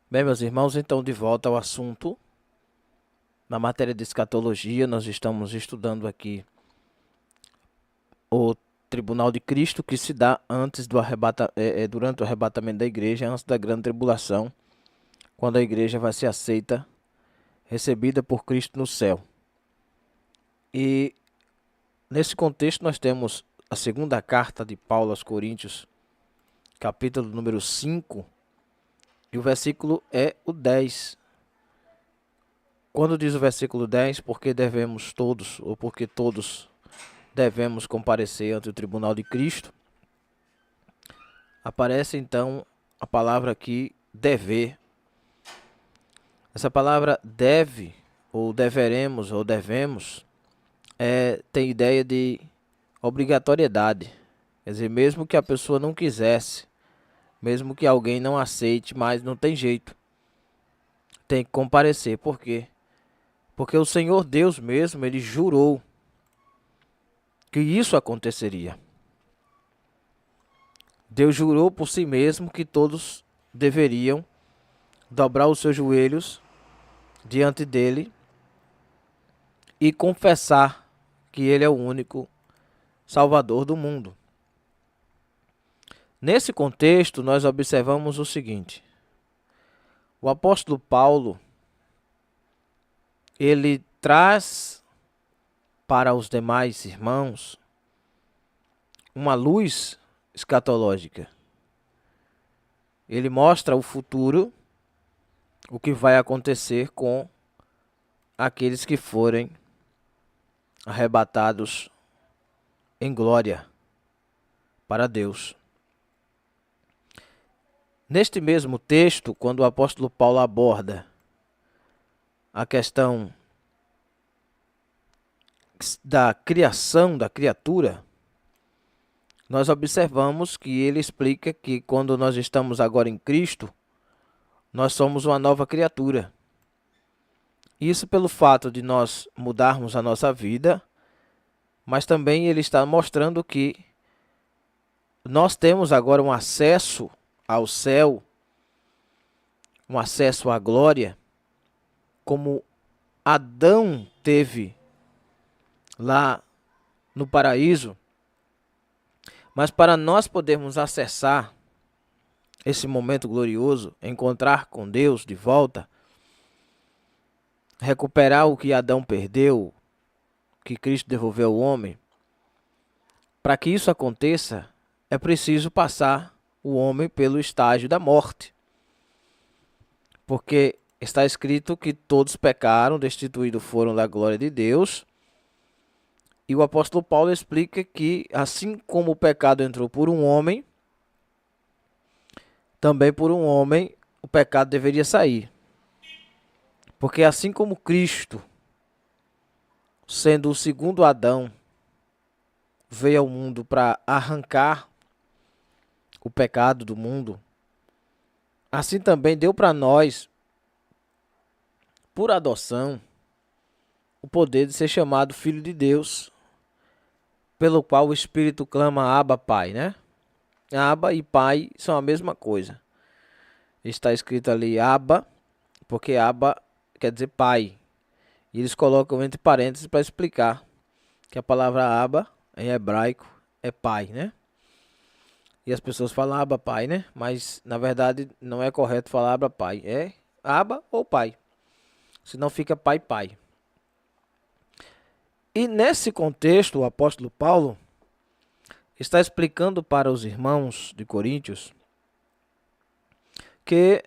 Bem, meus irmãos, então de volta ao assunto. Na matéria de escatologia, nós estamos estudando aqui o tribunal de Cristo que se dá antes do durante o arrebatamento da igreja, antes da grande tribulação, quando a igreja vai ser aceita, recebida por Cristo no céu. E nesse contexto nós temos a segunda carta de Paulo aos Coríntios, capítulo número 5, e o versículo é o 10. Quando diz o versículo 10, porque devemos todos, ou porque todos devemos comparecer ante o tribunal de Cristo, aparece então a palavra aqui, dever. Essa palavra deve, ou deveremos, ou devemos, tem ideia de obrigatoriedade. Quer dizer, mesmo que a pessoa não quisesse, mesmo que alguém não aceite, mas não tem jeito. Tem que comparecer. Por quê? Porque o Senhor Deus mesmo, ele jurou que isso aconteceria. Deus jurou por si mesmo que todos deveriam dobrar os seus joelhos diante dele e confessar que ele é o único Salvador do mundo. Nesse contexto, nós observamos o seguinte: o apóstolo Paulo, ele traz para os demais irmãos uma luz escatológica. Ele mostra o futuro, o que vai acontecer com aqueles que forem arrebatados em glória para Deus. Neste mesmo texto, quando o apóstolo Paulo aborda a questão da criação da criatura, nós observamos que ele explica que quando nós estamos agora em Cristo, nós somos uma nova criatura. Isso pelo fato de nós mudarmos a nossa vida, mas também ele está mostrando que nós temos agora um acesso ao céu, um acesso à glória, como Adão teve lá no paraíso. Mas para nós podermos acessar esse momento glorioso, encontrar com Deus de volta, recuperar o que Adão perdeu, que Cristo devolveu ao homem, para que isso aconteça, é preciso passar o homem pelo estágio da morte. Porque está escrito que todos pecaram, destituídos foram da glória de Deus. E o apóstolo Paulo explica que, assim como o pecado entrou por um homem, também por um homem o pecado deveria sair. Porque assim como Cristo, sendo o segundo Adão, veio ao mundo para arrancar o pecado do mundo, assim também deu para nós, por adoção, o poder de ser chamado filho de Deus, pelo qual o Espírito clama Abba, Pai, né? Abba e Pai são a mesma coisa. Está escrito ali Abba, porque Abba quer dizer pai. E eles colocam entre parênteses para explicar que a palavra Abba, em hebraico, é pai, né? E as pessoas falam Abba, pai, né? Mas, na verdade, não é correto falar Abba, pai. É Abba ou pai. Senão fica pai, pai. E nesse contexto, o apóstolo Paulo está explicando para os irmãos de Coríntios que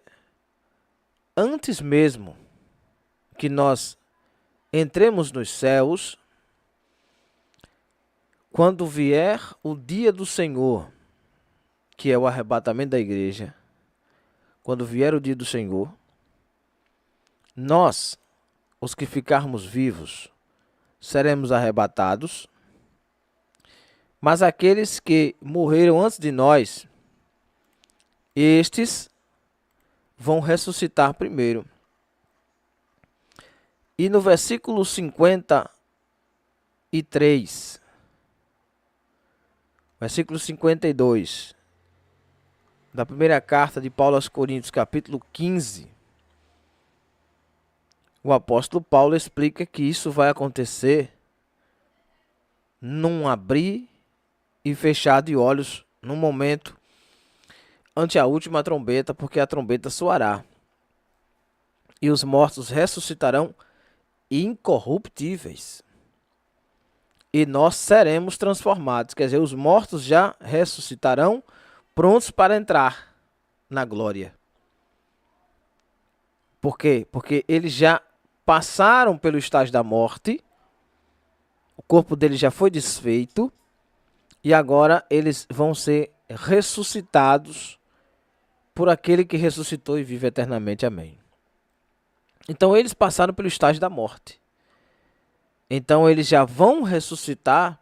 antes mesmo que nós entremos nos céus, quando vier o dia do Senhor, que é o arrebatamento da igreja, quando vier o dia do Senhor, nós, os que ficarmos vivos, seremos arrebatados, mas aqueles que morreram antes de nós, estes vão ressuscitar primeiro. E no versículo 53, versículo 52 da primeira carta de Paulo aos Coríntios, capítulo 15, o apóstolo Paulo explica que isso vai acontecer num abrir e fechar de olhos, num momento ante a última trombeta, porque a trombeta soará. E os mortos ressuscitarão incorruptíveis. E nós seremos transformados. Quer dizer, os mortos já ressuscitarão, prontos para entrar na glória. Por quê? Porque eles já passaram pelo estágio da morte, o corpo deles já foi desfeito, e agora eles vão ser ressuscitados por aquele que ressuscitou e vive eternamente. Amém. Então eles passaram pelo estágio da morte. Então eles já vão ressuscitar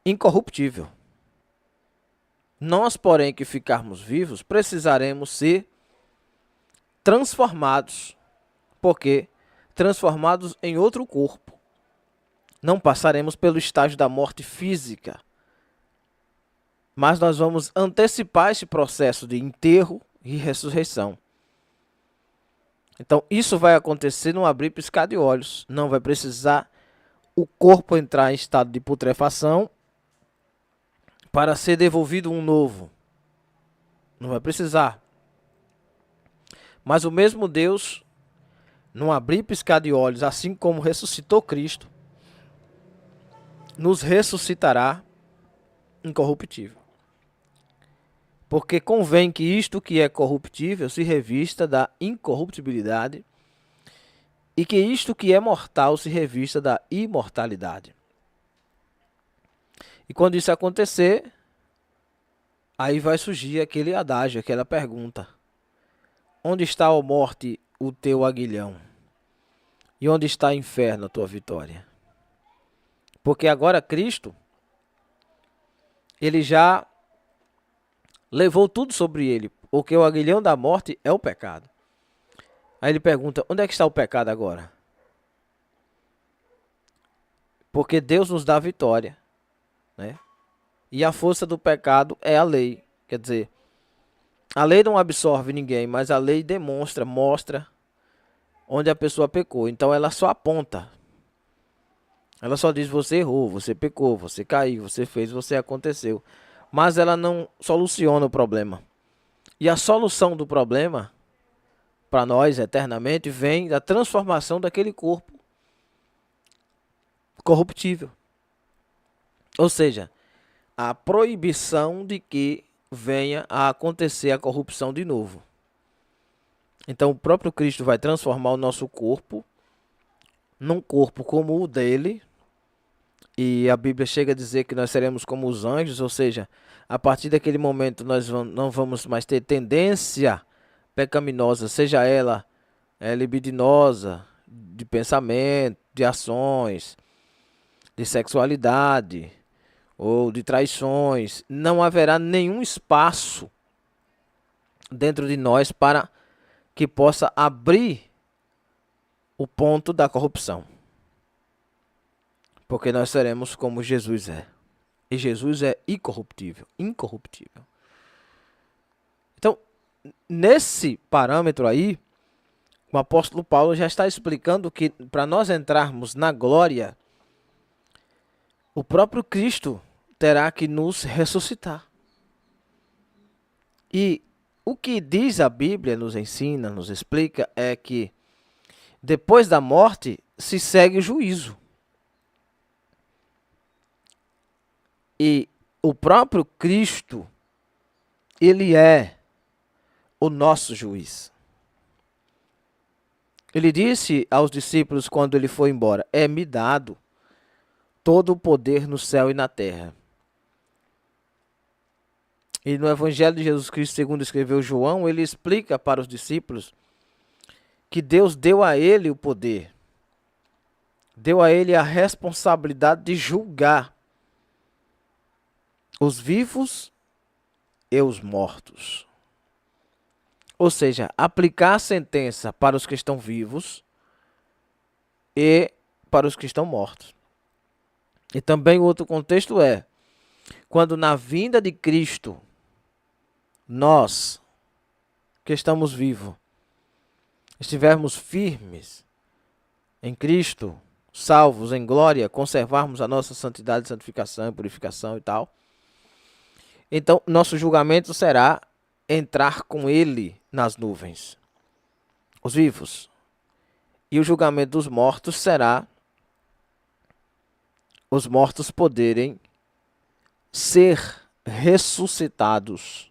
incorruptível. Nós, porém, que ficarmos vivos, precisaremos ser transformados. Por quê? Transformados em outro corpo. Não passaremos pelo estágio da morte física. Mas nós vamos antecipar esse processo de enterro e ressurreição. Então, isso vai acontecer num abrir e piscar de olhos. Não vai precisar o corpo entrar em estado de putrefação para ser devolvido um novo. Não vai precisar. Mas o mesmo Deus, num abrir e piscar de olhos, assim como ressuscitou Cristo, nos ressuscitará incorruptível. Porque convém que isto que é corruptível se revista da incorruptibilidade e que isto que é mortal se revista da imortalidade. E quando isso acontecer, aí vai surgir aquele adágio, aquela pergunta: onde está, ó morte, o teu aguilhão? E onde está, inferno, a tua vitória? Porque agora Cristo, ele já levou tudo sobre ele, porque o aguilhão da morte é o pecado. Aí ele pergunta: onde é que está o pecado agora? Porque Deus nos dá vitória, né? E a força do pecado é a lei. Quer dizer, a lei não absorve ninguém, mas a lei demonstra, mostra onde a pessoa pecou. Então ela só aponta. Ela só diz: você errou, você pecou, você caiu, você fez, você aconteceu. Mas ela não soluciona o problema. E a solução do problema, para nós eternamente, vem da transformação daquele corpo corruptível. Ou seja, a proibição de que venha a acontecer a corrupção de novo. Então o próprio Cristo vai transformar o nosso corpo num corpo como o dele. E a Bíblia chega a dizer que nós seremos como os anjos, ou seja, a partir daquele momento nós não vamos mais ter tendência pecaminosa, seja ela libidinosa, de pensamento, de ações, de sexualidade ou de traições. Não haverá nenhum espaço dentro de nós para que possa abrir o ponto da corrupção. Porque nós seremos como Jesus é. E Jesus é incorruptível. Incorruptível. Então, nesse parâmetro aí, o apóstolo Paulo já está explicando que para nós entrarmos na glória, o próprio Cristo terá que nos ressuscitar. E o que diz a Bíblia, nos ensina, nos explica, é que depois da morte se segue o juízo. E o próprio Cristo, ele é o nosso juiz. Ele disse aos discípulos quando ele foi embora: é-me dado todo o poder no céu e na terra. E no Evangelho de Jesus Cristo, segundo escreveu João, ele explica para os discípulos que Deus deu a ele o poder. Deu a ele a responsabilidade de julgar os vivos e os mortos. Ou seja, aplicar a sentença para os que estão vivos e para os que estão mortos. E também o outro contexto é, quando na vinda de Cristo nós que estamos vivos, estivermos firmes em Cristo, salvos em glória, conservarmos a nossa santidade, santificação, purificação e tal, então nosso julgamento será entrar com Ele nas nuvens, os vivos. E o julgamento dos mortos será os mortos poderem ser ressuscitados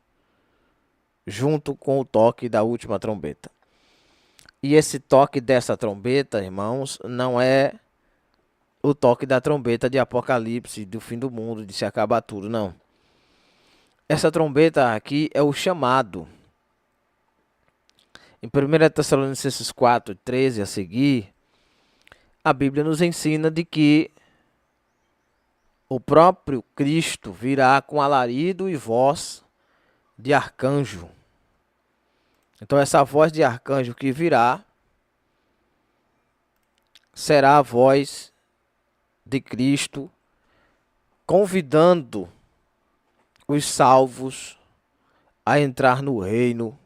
junto com o toque da última trombeta. E esse toque dessa trombeta, irmãos, não é o toque da trombeta de Apocalipse, do fim do mundo, de se acabar tudo, não. Essa trombeta aqui é o chamado. Em 1 Tessalonicenses 4, 13 a seguir, a Bíblia nos ensina de que o próprio Cristo virá com alarido e voz de arcanjo. Então essa voz de arcanjo que virá será a voz de Cristo convidando os salvos a entrar no reino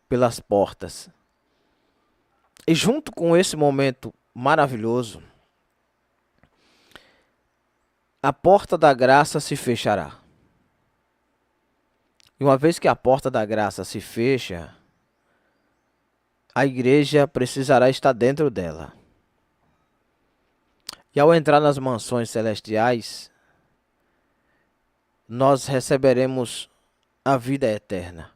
pelas portas. E junto com esse momento maravilhoso, a porta da graça se fechará. E uma vez que a porta da graça se fecha, a igreja precisará estar dentro dela. E ao entrar nas mansões celestiais, nós receberemos a vida eterna.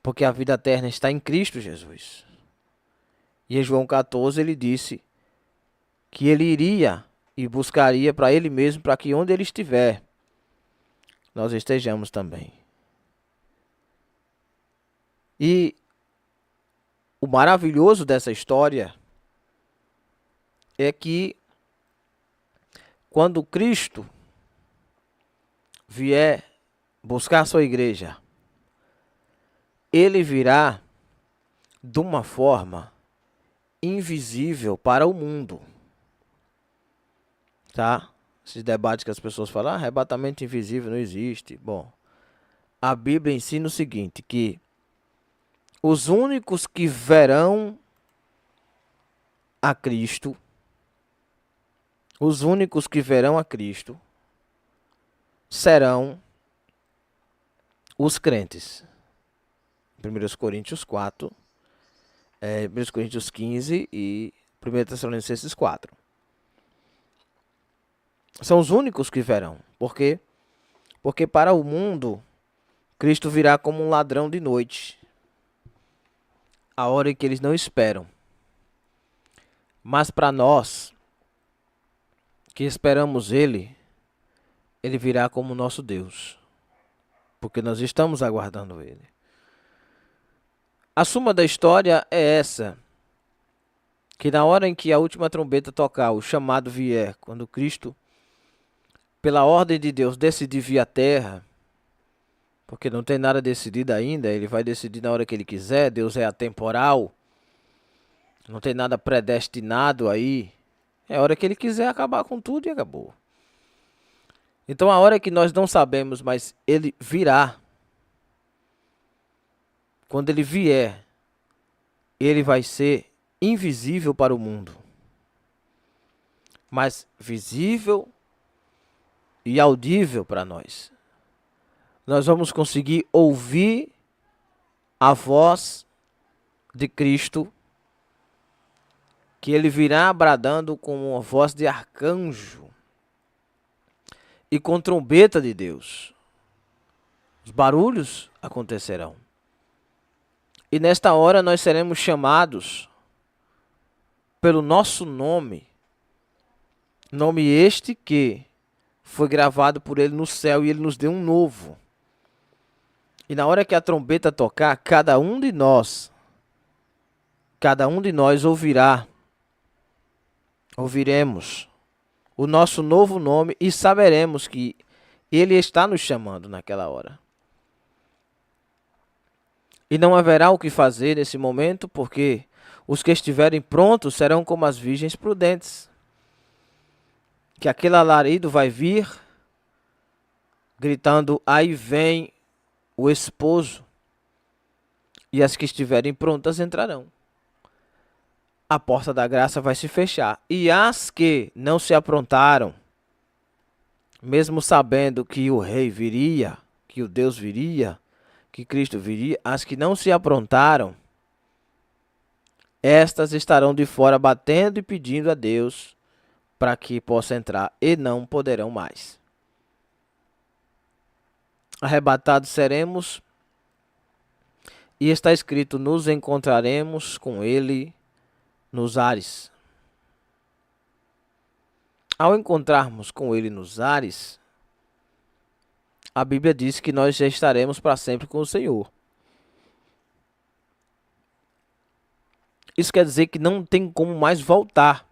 Porque a vida eterna está em Cristo Jesus. E em João 14 ele disse que ele iria e buscaria para ele mesmo, para que onde ele estiver, nós estejamos também. E o maravilhoso dessa história é que quando Cristo vier buscar a sua igreja, ele virá de uma forma invisível para o mundo. Tá? Esses debates que as pessoas falam, arrebatamento invisível não existe. Bom, a Bíblia ensina o seguinte, que os únicos que verão a Cristo, serão os crentes. 1 Coríntios 4, 1 Coríntios 15 e 1 Tessalonicenses 4. São os únicos que verão. Por quê? Porque para o mundo, Cristo virá como um ladrão de noite, a hora em que eles não esperam. Mas para nós, que esperamos Ele, Ele virá como nosso Deus, porque nós estamos aguardando Ele. A suma da história é essa, que na hora em que a última trombeta tocar, o chamado vier, quando Cristo, pela ordem de Deus, decidir vir à terra, porque não tem nada decidido ainda, ele vai decidir na hora que ele quiser, Deus é atemporal, não tem nada predestinado aí, é a hora que ele quiser acabar com tudo e acabou. Então a hora que nós não sabemos, mas ele virá, quando ele vier, ele vai ser invisível para o mundo, mas visível e audível para nós. Nós vamos conseguir ouvir a voz de Cristo, que ele virá bradando com uma voz de arcanjo e com trombeta de Deus. Os barulhos acontecerão. E nesta hora nós seremos chamados pelo nosso nome. Nome este que foi gravado por ele no céu e ele nos deu um novo. E na hora que a trombeta tocar, cada um de nós ouviremos o nosso novo nome e saberemos que ele está nos chamando naquela hora. E não haverá o que fazer nesse momento, porque os que estiverem prontos serão como as virgens prudentes. Que aquele alarido vai vir, gritando, aí vem o esposo, e as que estiverem prontas entrarão. A porta da graça vai se fechar. E as que não se aprontaram, mesmo sabendo que o rei viria, que o Deus viria, que Cristo viria, as que não se aprontaram, estas estarão de fora batendo e pedindo a Deus para que possa entrar, e não poderão mais. Arrebatados seremos, e está escrito: nos encontraremos com ele nos ares. Ao encontrarmos com ele nos ares, a Bíblia diz que nós já estaremos para sempre com o Senhor. Isso quer dizer que não tem como mais voltar.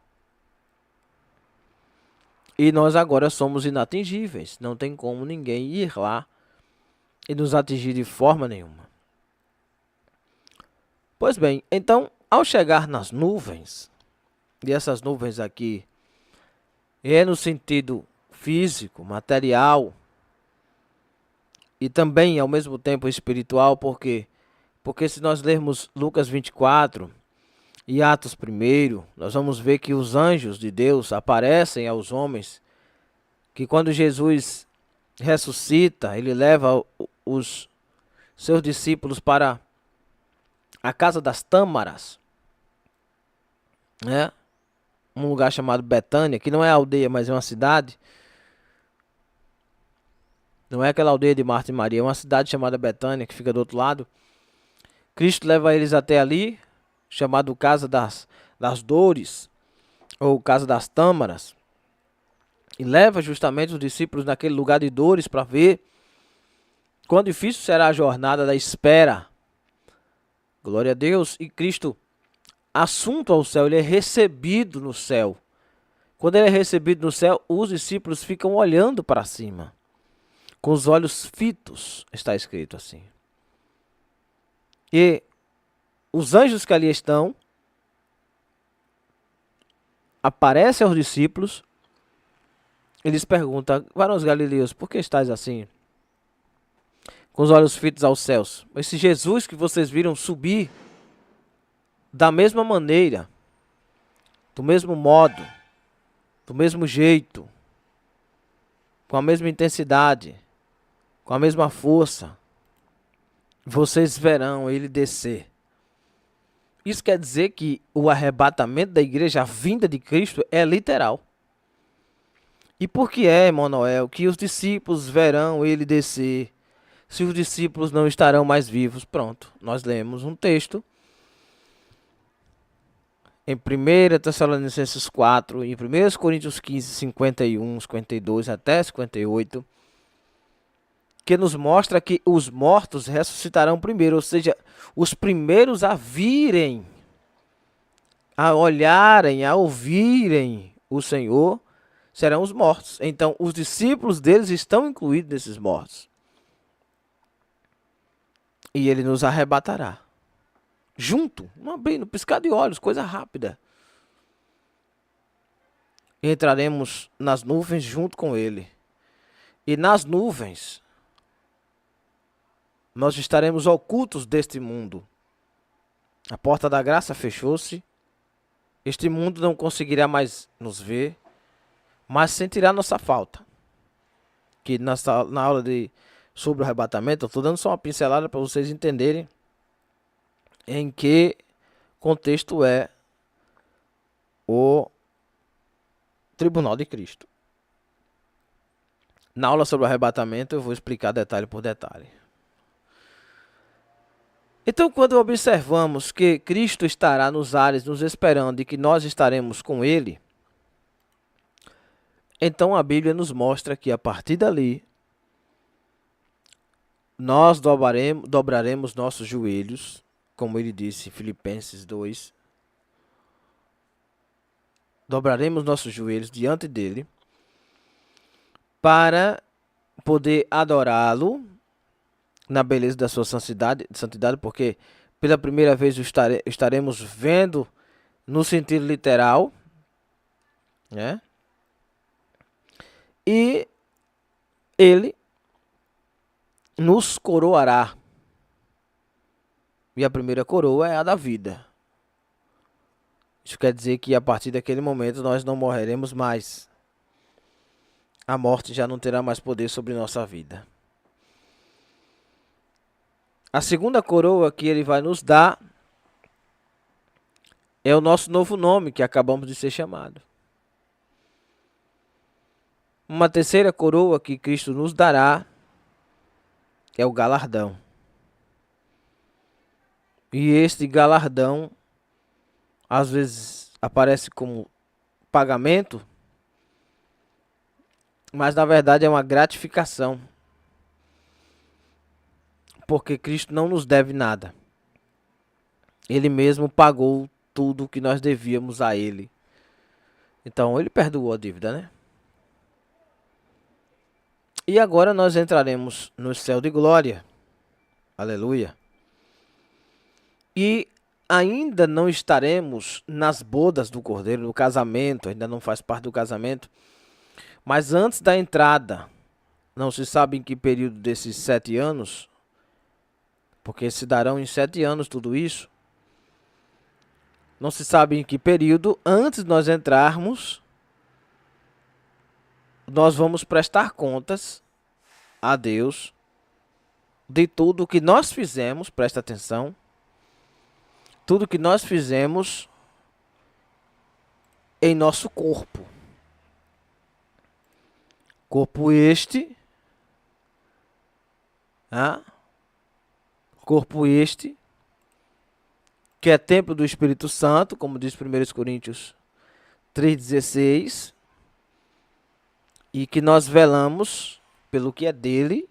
E nós agora somos inatingíveis. Não tem como ninguém ir lá e nos atingir de forma nenhuma. Pois bem, então, ao chegar nas nuvens, e essas nuvens aqui é no sentido físico, material, e também ao mesmo tempo espiritual, porque se nós lermos Lucas 24 e Atos 1, nós vamos ver que os anjos de Deus aparecem aos homens, que quando Jesus ressuscita, ele leva os seus discípulos para a casa das tâmaras, né? Um lugar chamado Betânia, que não é aldeia, mas é uma cidade. Não é aquela aldeia de Marta e Maria, é uma cidade chamada Betânia, que fica do outro lado. Cristo leva eles até ali, chamado Casa das Dores, ou Casa das Tâmaras, e leva justamente os discípulos naquele lugar de dores para ver quão difícil será a jornada da espera. Glória a Deus. E Cristo, assunto ao céu, ele é recebido no céu. Quando ele é recebido no céu, os discípulos ficam olhando para cima, com os olhos fitos, está escrito assim. E os anjos que ali estão aparecem aos discípulos. Eles perguntam: varões galileus, por que estáis assim, com os olhos fitos aos céus? Esse Jesus que vocês viram subir, da mesma maneira, do mesmo modo, do mesmo jeito, com a mesma intensidade, com a mesma força, vocês verão ele descer. Isso quer dizer que o arrebatamento da igreja, a vinda de Cristo, é literal. E por que é, Emanuel, que os discípulos verão ele descer, se os discípulos não estarão mais vivos? Pronto, nós lemos um texto em 1 Tessalonicenses 4, em 1 Coríntios 15, 51, 52 até 58, que nos mostra que os mortos ressuscitarão primeiro, ou seja, os primeiros a virem, a olharem, a ouvirem o Senhor, serão os mortos. Então, os discípulos deles estão incluídos nesses mortos. E ele nos arrebatará. Junto, no piscar de olhos, coisa rápida. E entraremos nas nuvens junto com ele. E nas nuvens, nós estaremos ocultos deste mundo. A porta da graça fechou-se. Este mundo não conseguirá mais nos ver, mas sentirá nossa falta. Que na aula sobre o arrebatamento, eu estou dando só uma pincelada para vocês entenderem em que contexto é o tribunal de Cristo. Na aula sobre o arrebatamento eu vou explicar detalhe por detalhe. Então, quando observamos que Cristo estará nos ares nos esperando e que nós estaremos com ele, então a Bíblia nos mostra que a partir dali nós dobraremos nossos joelhos, como ele disse em Filipenses 2. Dobraremos nossos joelhos diante dele para poder adorá-lo na beleza da sua santidade, porque pela primeira vez estaremos vendo no sentido literal, né? E ele nos coroará. E a primeira coroa é a da vida. Isso quer dizer que a partir daquele momento nós não morreremos mais. A morte já não terá mais poder sobre nossa vida. A segunda coroa que ele vai nos dar é o nosso novo nome que acabamos de ser chamado. Uma terceira coroa que Cristo nos dará é o galardão. E este galardão às vezes aparece como pagamento, mas na verdade é uma gratificação. Porque Cristo não nos deve nada. Ele mesmo pagou tudo que nós devíamos a Ele. Então Ele perdoou a dívida, né? E agora nós entraremos no céu de glória. Aleluia. E ainda não estaremos nas bodas do Cordeiro, no casamento, ainda não faz parte do casamento. Mas antes da entrada, não se sabe em que período desses 7 anos, porque se darão em 7 anos tudo isso. Não se sabe em que período, antes de nós entrarmos, nós vamos prestar contas a Deus de tudo que nós fizemos, presta atenção, tudo que nós fizemos em nosso corpo. Corpo este, corpo este, que é templo do Espírito Santo, como diz 1 Coríntios 3,16, e que nós velamos pelo que é dele,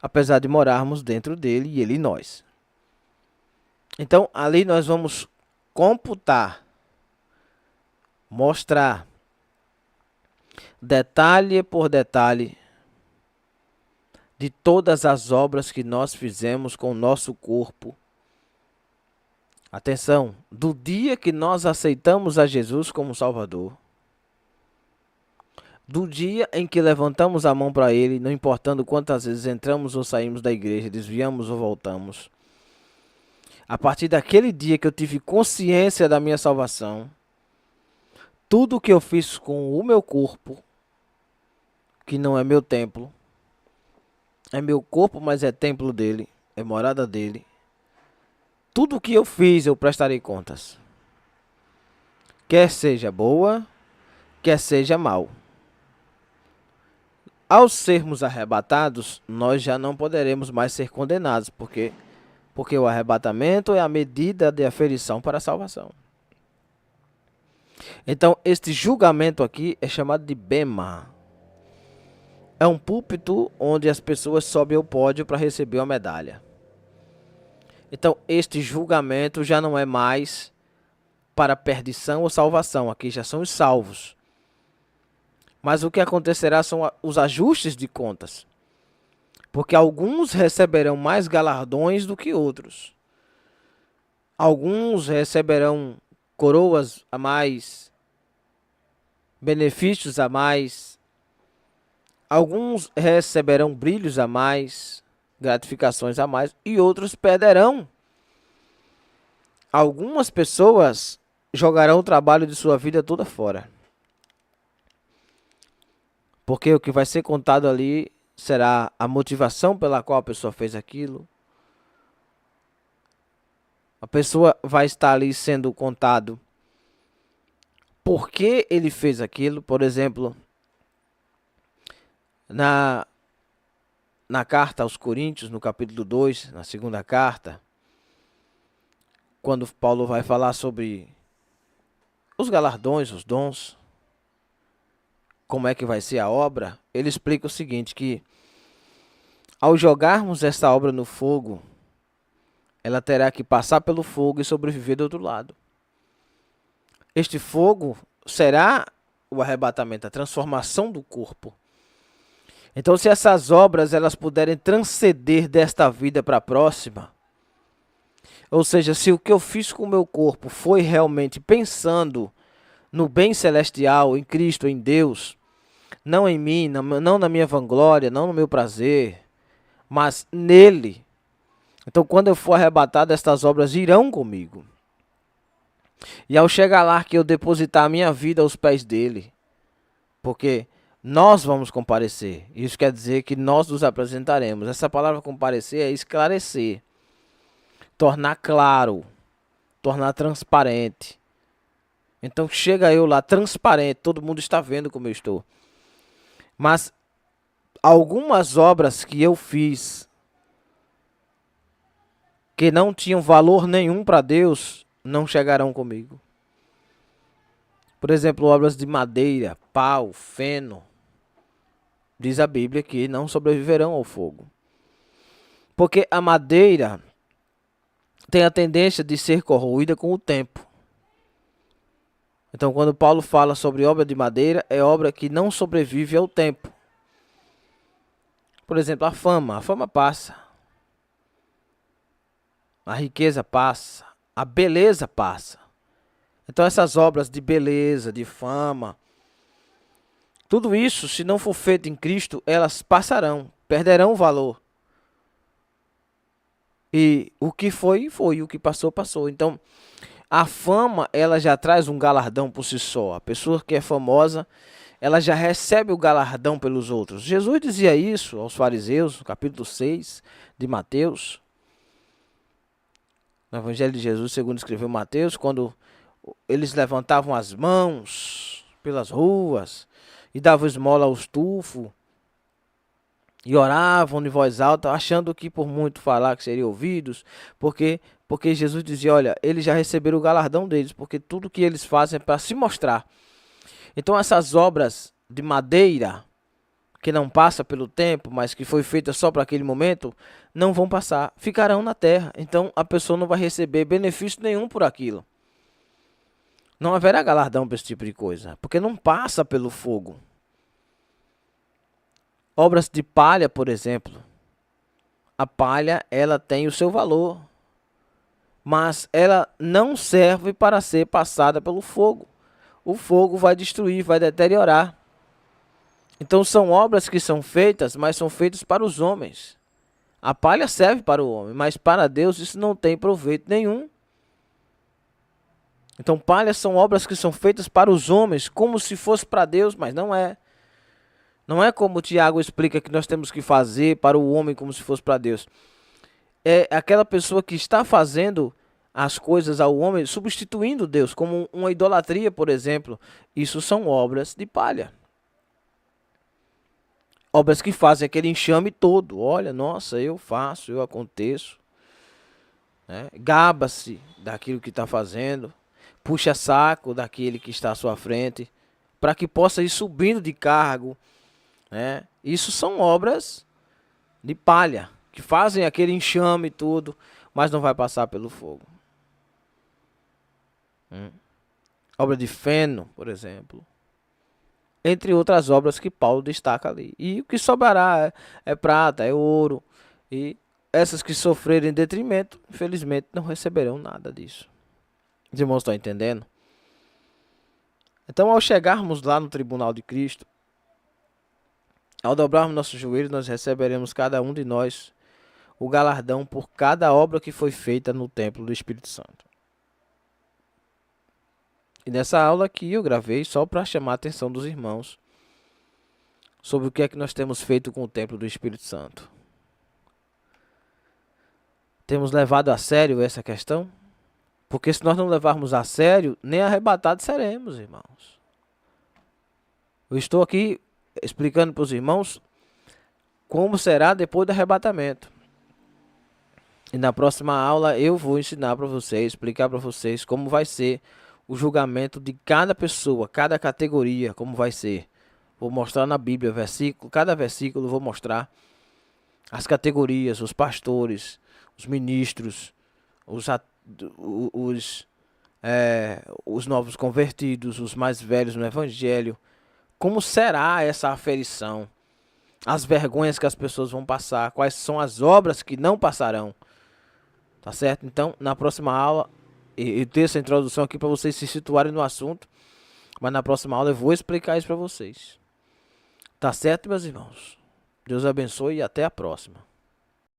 apesar de morarmos dentro dele e ele em nós. Então, ali nós vamos computar, mostrar, detalhe por detalhe, de todas as obras que nós fizemos com o nosso corpo. Atenção, do dia que nós aceitamos a Jesus como Salvador, do dia em que levantamos a mão para Ele, não importando quantas vezes entramos ou saímos da igreja, desviamos ou voltamos. A partir daquele dia que eu tive consciência da minha salvação, tudo que eu fiz com o meu corpo, que não é meu templo, é meu corpo, mas é templo dele, é morada dele. Tudo que eu fiz, eu prestarei contas. Quer seja boa, quer seja mal. Ao sermos arrebatados, nós já não poderemos mais ser condenados, porque o arrebatamento é a medida de aferição para a salvação. Então, este julgamento aqui é chamado de bema. É um púlpito onde as pessoas sobem ao pódio para receber uma medalha. Então, este julgamento já não é mais para perdição ou salvação. Aqui já são os salvos. Mas o que acontecerá são os ajustes de contas. Porque alguns receberão mais galardões do que outros. Alguns receberão coroas a mais, benefícios a mais. Alguns receberão brilhos a mais, gratificações a mais, e outros perderão. Algumas pessoas jogarão o trabalho de sua vida toda fora. Porque o que vai ser contado ali será a motivação pela qual a pessoa fez aquilo. A pessoa vai estar ali sendo contado por que ele fez aquilo. Por exemplo, na carta aos Coríntios, no capítulo 2, na segunda carta, quando Paulo vai falar sobre os galardões, os dons, como é que vai ser a obra, ele explica o seguinte, que ao jogarmos essa obra no fogo, ela terá que passar pelo fogo e sobreviver do outro lado. Este fogo será o arrebatamento, a transformação do corpo. Então, se essas obras elas puderem transcender desta vida para a próxima, ou seja, se o que eu fiz com o meu corpo foi realmente pensando no bem celestial, em Cristo, em Deus, não em mim, não na minha vanglória, não no meu prazer, mas nele. Então, quando eu for arrebatado, estas obras irão comigo. E ao chegar lá, que eu depositar a minha vida aos pés dele, porque nós vamos comparecer. Isso quer dizer que nós nos apresentaremos. Essa palavra comparecer é esclarecer, tornar claro, tornar transparente. Então chega eu lá transparente, todo mundo está vendo como eu estou. Mas algumas obras que eu fiz que não tinham valor nenhum para Deus não chegarão comigo. Por exemplo, obras de madeira, pau, feno. Diz a Bíblia que não sobreviverão ao fogo. Porque a madeira tem a tendência de ser corroída com o tempo. Então, quando Paulo fala sobre obra de madeira, é obra que não sobrevive ao tempo. Por exemplo, a fama passa. A riqueza passa. A beleza passa. Então, essas obras de beleza, de fama, tudo isso, se não for feito em Cristo, elas passarão, perderão o valor. E o que foi, foi. O que passou, passou. Então, a fama, ela já traz um galardão por si só. A pessoa que é famosa, ela já recebe o galardão pelos outros. Jesus dizia isso aos fariseus, no capítulo 6 de Mateus. No Evangelho de Jesus, segundo escreveu Mateus, quando eles levantavam as mãos pelas ruas e davam esmola aos tufos e oravam de voz alta, achando que por muito falar que seriam ouvidos, porque Jesus dizia, olha, eles já receberam o galardão deles, porque tudo que eles fazem é para se mostrar. Então essas obras de madeira, que não passa pelo tempo, mas que foi feita só para aquele momento, não vão passar, ficarão na terra. Então a pessoa não vai receber benefício nenhum por aquilo. Não haverá galardão para esse tipo de coisa, porque não passa pelo fogo. Obras de palha, por exemplo. A palha, ela tem o seu valor, mas ela não serve para ser passada pelo fogo. O fogo vai destruir, vai deteriorar. Então são obras que são feitas, mas são feitas para os homens. A palha serve para o homem, mas para Deus isso não tem proveito nenhum. Então palhas são obras que são feitas para os homens, como se fosse para Deus, mas não é. Não é como o Tiago explica que nós temos que fazer para o homem como se fosse para Deus. É aquela pessoa que está fazendo as coisas ao homem, substituindo Deus, como uma idolatria, por exemplo. Isso são obras de palha. Obras que fazem aquele enxame todo. Olha, nossa, eu faço, eu aconteço. Né? Gaba-se daquilo que está fazendo. Puxa saco daquele que está à sua frente. Para que possa ir subindo de cargo. Né? Isso são obras de palha, que fazem aquele enxame e tudo, mas não vai passar pelo fogo. Obra de feno, por exemplo. Entre outras obras que Paulo destaca ali. E o que sobrará é prata, é ouro. E essas que sofrerem detrimento, infelizmente, não receberão nada disso. Os irmãos estão entendendo? Então, ao chegarmos lá no tribunal de Cristo, ao dobrarmos nossos joelhos, nós receberemos cada um de nós o galardão por cada obra que foi feita no templo do Espírito Santo. E nessa aula aqui eu gravei só para chamar a atenção dos irmãos sobre o que é que nós temos feito com o templo do Espírito Santo. Temos levado a sério essa questão? Porque se nós não levarmos a sério, nem arrebatados seremos, irmãos. Eu estou aqui explicando para os irmãos como será depois do arrebatamento. E na próxima aula eu vou ensinar para vocês, explicar para vocês como vai ser o julgamento de cada pessoa, cada categoria, como vai ser. Vou mostrar na Bíblia, cada versículo vou mostrar as categorias, os pastores, os ministros, os novos convertidos, os mais velhos no Evangelho. Como será essa aferição? As vergonhas que as pessoas vão passar, quais são as obras que não passarão. Tá certo? Então, na próxima aula, eu tenho essa introdução aqui para vocês se situarem no assunto, mas na próxima aula eu vou explicar isso para vocês. Tá certo, meus irmãos? Deus abençoe e até a próxima.